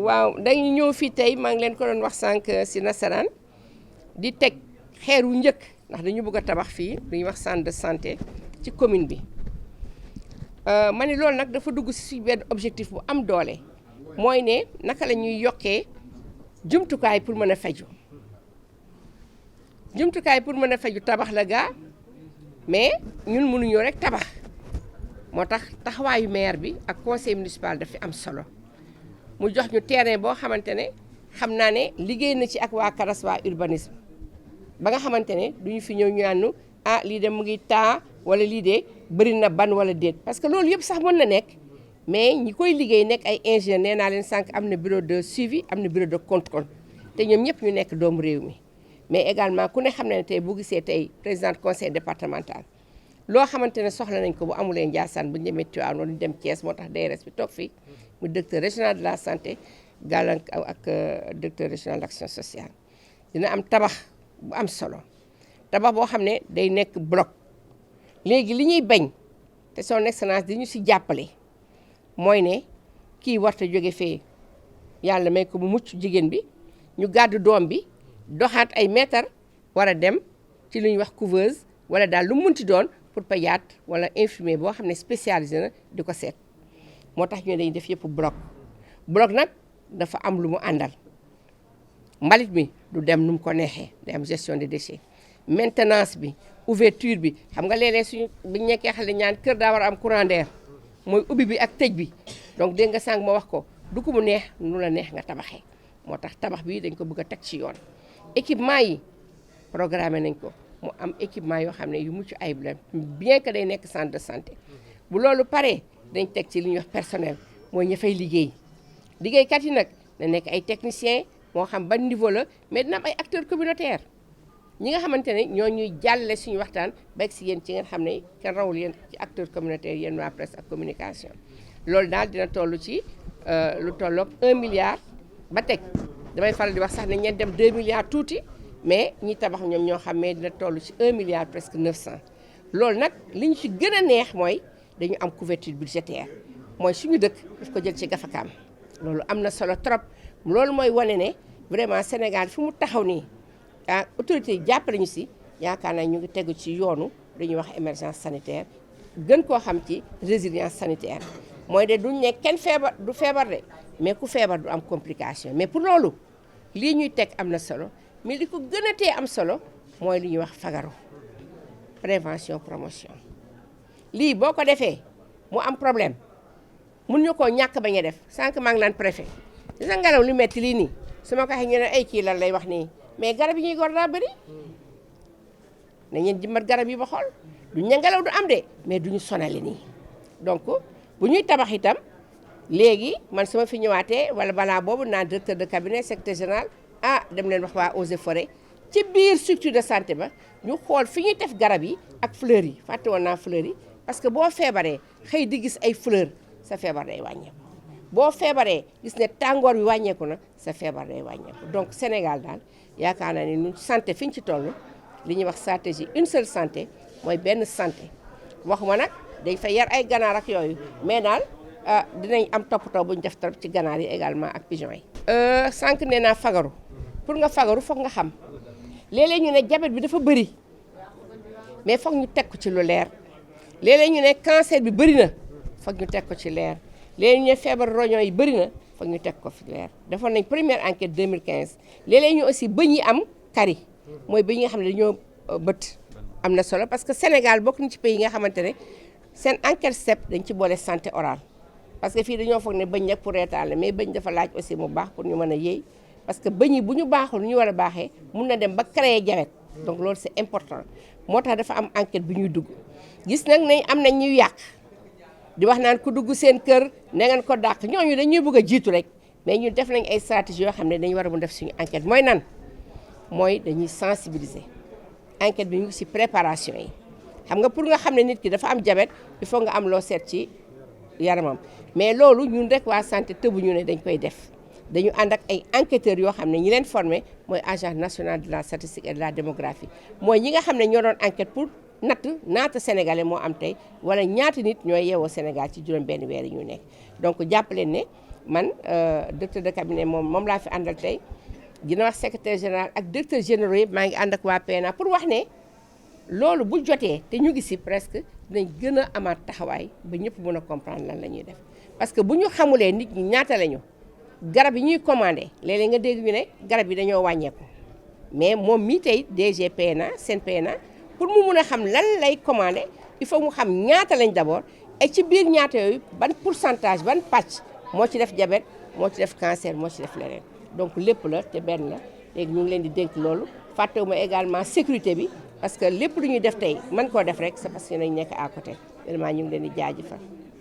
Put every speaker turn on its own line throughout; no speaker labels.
waaw dañu ñëw fii tey maa ngi leen ko doon wax sànq si nasaraan di teg xeer wu njëkk ndax dañu bëgg a tabax fii lu ñuy wax centre de santé ci commune bi ma ne loolu nag dafa dugg si benn objectif bu am doole mooy ne naka la ñuy yokkee jumtukaay pour mën a faju tabax la gaa mais ñun mënuñoo rek tabax moo tax taxawaayu maire bi ak conseil municipal daf fi am solo mu jox ñu terrain boo xamante ne xam naa ne liggéey na ci ak waa CARAS waa urbanisme ba nga xamante ne duñu fi ñëw ñu naan lii de mu ngi taa wala lii de bëri na ban wala déet parce que loolu yëpp sax mën na nekk mais ñi koy liggéey nekk ay ingénieur nee naa leen sànq am na bureau de suivi am na bureau de contrôle te ñoom ñëpp ñu nekk doomu réew mi mais également ku ne xam ne tey bu gisee tey président conseil départemental loo xamante ne soxla nañ ko bu amulee Ndiassane bu ñu demee Tivaouane wala ñu dem Thiès moo tax DRS bi toog fii mu directeur régional de la santé gàllank ak directeur régional de l'action sociale dina am tabax bu am solo tabax boo xam ne day nekk bloc léegi li ñuy bañ te son excellence di ñu si jàppale mooy ne kii warta jóge fee yàlla may ko bu mucc jigéen bi ñu gàddu doom bi doxaat ay mètre war a dem ci lu ñuy wax couveuse wala daal lu munti doon pour pédiatre wala infirmier boo xam ne spécialisé na di ko seet moo tax ñu dañuy def yëpp bloc nag dafa am lu mu àndal mbalit mi du dem nu mu ko neexee day am gestion des déchets maintenance bi ouverture bi xam nga léeg-léeg suñu biñu nekkee xale ñaan kër daa war a am courant d'air mooy ubbi bi ak tëj bi donc dégg nga sànq ma wax ko du ko mu neex nu la neex nga tabaxee moo tax tabax bi dañ ko bëgg a teg ci yoon équipement yi programmé nañ ko mu am équipement yoo xam ne yu mucc ayib la bien que day nekk centre de santé bu loolu paree dañ teg ci li ñuy wax personnel mooy ña fay liggéeykat yi nag na nekk ay techniciens moo xam ban niveau la mais dina am ay acteurs communautaires ñi nga xamante ne ñoo ñuy jàllale suñu waxtaan ba si yéen ci ngeen xam ne kenn rawul yéen ci acteurs communautaires yéen waa presse ak communication loolu daal dina toll ci lu tolloog 1 milliard ba teg damay faral di wax sax ne ñeen dem 2 milliards tuuti mais ñi tabax ñoom ñoo xam ne dina toll ci 1 milliard presque 900 loolu nag li ñu ci gën a neex mooy dañu am couverture budgétaire mooy suñu dëkk daf ko jël ci gafakaam loolu am na solo trop loolu mooy wane ne vraiment Sénégal fi mu taxaw nii autorités yi jàppale ñu si yaakaar naa ñu ngi tegu ci yoonu dañuy wax émergence sanitaire gën koo xam ci résilience sanitaire mooy de duñ ne kenn feebar du feebar de mais ku feebar du am complication mais pour loolu lii ñuy teg am na solo mais li ko gën a tee am solo mooy li ñuy wax fagaru prévention promotion lii boo ko defee mu am problème mun ñu koo ñàkk bañ a def sànq maa ngi naan préfet di sa ngelaw lu metti lii nii su ma ko waxee ñu ne ay kii lan lay wax nii mais garab yi ñuy gor daa bëri nañ leen jëmbat garab yi ba xool duñ ne ngelaw du am de mais duñu sonale nii donc bu ñuy tabax itam léegi man su ma fi ñëwaatee wala balaa boobu naan directeur de cabinet secrétaire général dem leen wax waa eaux et forêt ci biir structure de santé ba ñu xool fi ñuy def garab yi ak fleurs yi fàtte woon naa fleurs yi parce que boo feebaree xëy di gis ay fleurs sa feebar day wàññeeku boo feebaree gis ne tàngoor bi wàññeeku na sa feebar day wàññeeku donc Sénégal daal yaakaar naa ne ñun santé fi ñu ci toll li ñuy wax stratégie une seule santé mooy benn santé waxuma nag dañ fa yar ay ganaar ak yooyu mais daal dinañ am toppatoo bu ñu def trop ci ganaar yi également ak pigeon yi. sànq nee naa fagaru pour nga fagaru foog nga xam léeg-léeg ñu ne diabète bi dafa bëri mais foog ñu teg ko ci lu leer léeg-léeg ñu ne cancer bi bëri na foog ñu teg ko ci leer léeg-léeg ñu ne feebar roño yi bëri na foog ñu teg ko fi leer defoon nañ première enquête 2015 léeg-léeg ñu aussi bëñ yi am kari mooy bëñ yi nga xam ne dañoo bët am na solo parce que Sénégal bokk na ci pays yi nga xamante ne seen enquête CEP dañ ci boole santé orale parce que fii dañoo foog ne bëñ nag pour reetaan la mais bëñ dafa laaj aussi mu baax pour ñu mën a yéey parce que bëñ yi bu ñu baaxul ñu war a baaxee mun na dem ba créer diabète donc loolu c'est important moo tax dafa am enquête bi ñuy dugg gis nag nañ am nañ ñuy yàq di wax naan ku dugg seen kër na ngeen ko dàq ñooñu dañuy bëgg a jiitu rek mais ñu def nañ ay stratégie yoo xam ne dañu war a mun def suñu enquête mooy nan mooy dañuy sensibiliser enquête bi ñu ngi ci préparation yi xam nga pour nga xam ne nit ki dafa am diabète il faut nga am loo seet ci yaramam mais loolu ñun rek waa santé tëbuñu ne dañ koy def dañu ànd ak ay enquêteurs yoo xam ne ñi leen formé mooy agence nationale de la statistique et de la démographie mooy ñi nga xam ne ñoo doon enquête pour naata sénégalais moo am tey wala ñaata nit ñooy yeewoo Sénégal ci juróom benn weer yi ñu nekk donc jàpp leen ne man directeur de cabinet moom laa fi àndal tey dina wax secrétaire général ak directeur général yëpp maa ngi ànd ak waa PNA pour wax ne loolu bu jotee te ñu ngi si presque dinañ gën a amaat taxawaay ba ñëpp mën a comprendre lan la ñuy def parce que bu ñu xamulee nit ñi ñaata lañu garab yi ñuy commandé léeg-léeg nga dégg ñu ne garab yi dañoo wàññeeku mais moom mii tey DG PNA seen PNA pour mu mun a xam lan lay commandé il faut mu xam ñaata lañ d'abord et ci biir ñaata yooyu ban pourcentage ban pàcc moo ci def diabète moo ci def cancer moo ci def leneen donc lépp la te benn la léegi ñu ngi leen di dénk loolu fàttewuma également sécurité bi parce que lépp lu ñuy def tey mën koo def rek c'est parce que nañ nekk à côté vraiment ñu ngi leen di jaajëfal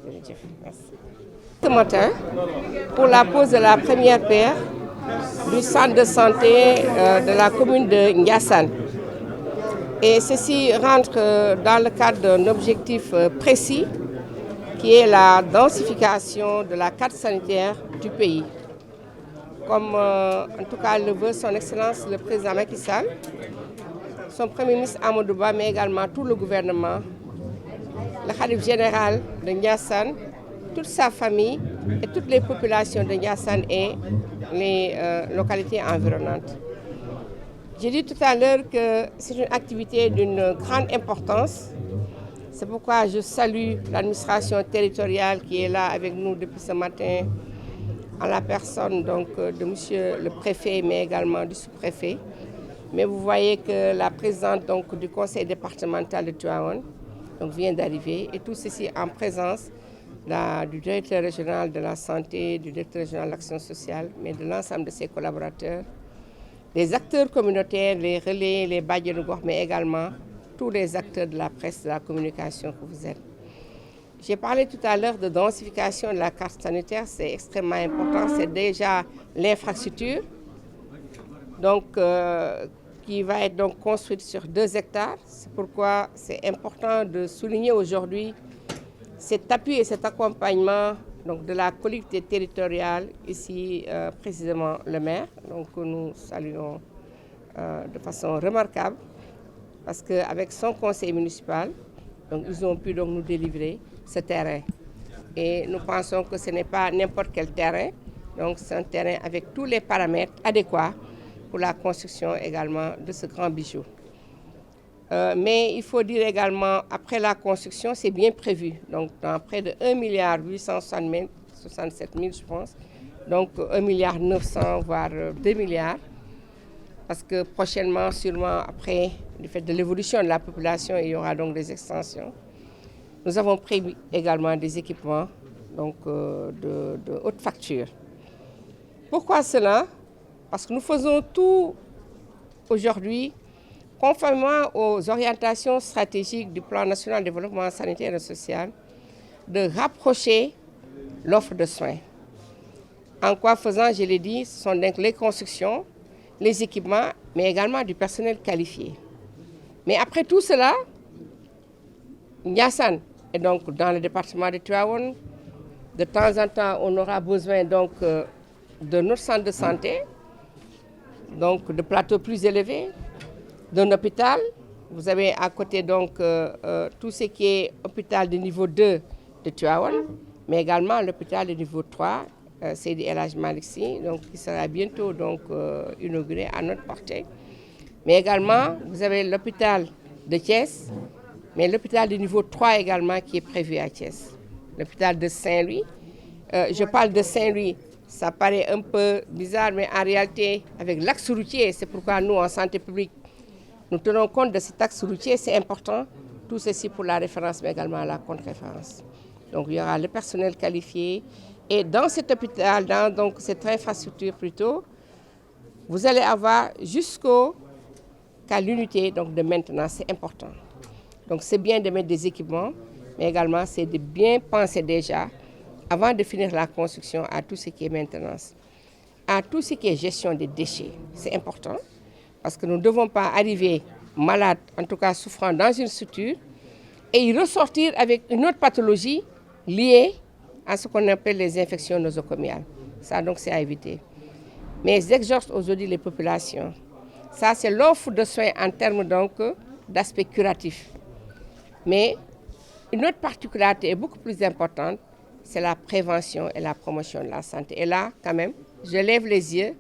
jërëjëf merci. Ce matin pour la pose de la première pierre du centre de santé de la commune de Ndiassane. Et ceci rentre dans le cadre d'un objectif précis qui est la densification de la carte sanitaire du pays. Comme en tout cas le veut son Excellence le président Macky Sall, son Premier ministre Amadou Ba, mais également tout le gouvernement, le khalife général de Ndiassane, toute sa famille et toutes les populations de Ndiassane et les localités environnantes. J'ai dit tout à l'heure que c'est une activité d'une grande importance. C'est pourquoi je salue l'administration territoriale qui est là avec nous depuis ce matin, en la personne donc, de monsieur le préfet, mais également du sous-préfet. Mais vous voyez que la présidente donc, du conseil départemental de Tivaouane vient d'arriver, et tout ceci en présence du directeur régional de la santé, du directeur régional de l'action sociale, mais de l'ensemble de ses collaborateurs, les acteurs communautaires, les relais, les badjanougor, mais également tous les acteurs de la presse, de la communication que vous êtes. J'ai parlé tout à l'heure de densification de la carte sanitaire, c'est extrêmement important, c'est déjà l'infrastructure donc, qui va être donc construite sur 2 hectares. C'est pourquoi c'est important de souligner aujourd'hui cet appui et cet accompagnement donc, de la collectivité territoriale, ici précisément le maire, donc nous saluons de façon remarquable, parce qu'avec son conseil municipal, donc, ils ont pu donc, nous délivrer ce terrain. Et nous pensons que ce n'est pas n'importe quel terrain, donc c'est un terrain avec tous les paramètres adéquats pour la construction également de ce grand bijou. Mais il faut dire également, après la construction, c'est bien prévu. Donc, dans près de 1,867 milliard, je pense. Donc, 1,9 milliard, voire 2 milliards. Parce que prochainement, sûrement, après, du fait de l'évolution de la population, il y aura donc des extensions. Nous avons prévu également des équipements donc, de haute facture. Pourquoi cela? Parce que nous faisons tout aujourd'hui conformément aux orientations stratégiques du plan national de développement sanitaire et social, de rapprocher l'offre de soins. En quoi faisant, je l'ai dit, ce sont donc les constructions, les équipements, mais également du personnel qualifié. Mais après tout cela, Ndiassane est donc dans le département de Tivaouane. De temps en temps, on aura besoin donc de notre centre de santé, donc de plateaux plus élevés, d'un hôpital. Vous avez à côté donc tout ce qui est hôpital de niveau 2 de Tivaouane, mais également l'hôpital de niveau 3, Seydi El Hadji Malick Sy, donc qui sera bientôt donc inauguré à notre portée. Mais également, vous avez l'hôpital de Thiès, mais l'hôpital de niveau 3 également qui est prévu à Thiès. L'hôpital de Saint-Louis. Je parle de Saint-Louis, ça paraît un peu bizarre, mais en réalité, avec l'axe routier, c'est pourquoi nous, en santé publique, nous tenons compte de cet axe routier, c'est important. Tout ceci pour la référence, mais également la contre-référence. Donc, il y aura le personnel qualifié. Et dans cet hôpital, dans donc, cette infrastructure plutôt, vous allez avoir jusqu'à l'unité de maintenance, c'est important. Donc, c'est bien de mettre des équipements, mais également, c'est de bien penser déjà, avant de finir la construction, à tout ce qui est maintenance, à tout ce qui est gestion des déchets. C'est important, parce que nous ne devons pas arriver malades, en tout cas souffrant dans une structure, et y ressortir avec une autre pathologie liée à ce qu'on appelle les infections nosocomiales. Ça, donc, c'est à éviter. Mais j'exhorte aujourd'hui les populations. Ça, c'est l'offre de soins en termes donc d'aspect curatif. Mais une autre particularité est beaucoup plus importante, c'est la prévention et la promotion de la santé. Et là, quand même, je lève les yeux,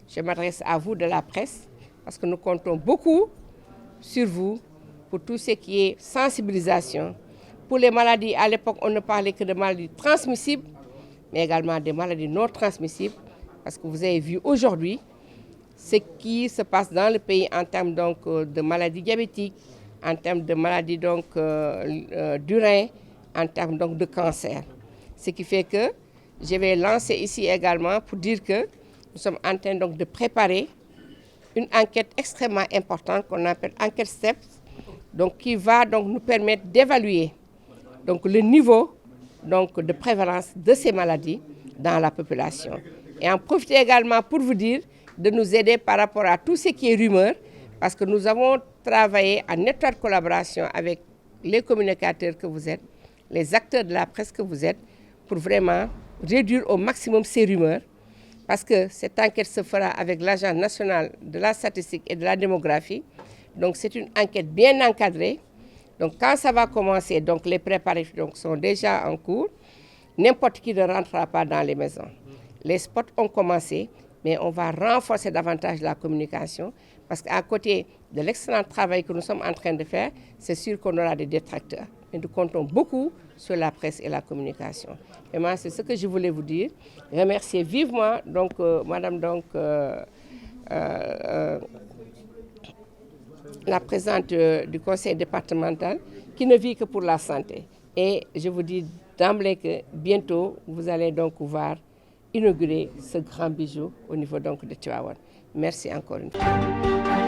je m'adresse à vous de la presse, parce que nous comptons beaucoup sur vous pour tout ce qui est sensibilisation. Pour les maladies, à l'époque, on ne parlait que de maladies transmissibles, mais également des maladies non transmissibles, parce que vous avez vu aujourd'hui ce qui se passe dans le pays en termes donc, de maladies diabétiques, en termes de maladies donc, du rein, en termes donc, de cancer. Ce qui fait que je vais lancer ici également pour dire que nous sommes en train donc, de préparer une enquête extrêmement importante qu'on appelle enquête STEPS, donc, qui va donc, nous permettre d'évaluer donc, le niveau donc, de prévalence de ces maladies dans la population. Et en profiter également pour vous dire de nous aider par rapport à tout ce qui est rumeur, parce que nous avons travaillé en étroite collaboration avec les communicateurs que vous êtes, les acteurs de la presse que vous êtes, pour vraiment réduire au maximum ces rumeurs, parce que cette enquête se fera avec l'Agence nationale de la statistique et de la démographie. Donc c'est une enquête bien encadrée. Donc quand ça va commencer, donc les préparatifs donc, sont déjà en cours. N'importe qui ne rentrera pas dans les maisons. Les spots ont commencé, mais on va renforcer davantage la communication, parce qu'à côté de l'excellent travail que nous sommes en train de faire, c'est sûr qu'on aura des détracteurs. Mais nous comptons beaucoup sur la presse et la communication. Et moi, c'est ce que je voulais vous dire. Remercier vivement donc, Madame donc, la présidente du conseil départemental, qui ne vit que pour la santé. Et je vous dis d'emblée que bientôt, vous allez donc pouvoir inaugurer ce grand bijou au niveau donc de Tivaouane. Merci encore une fois.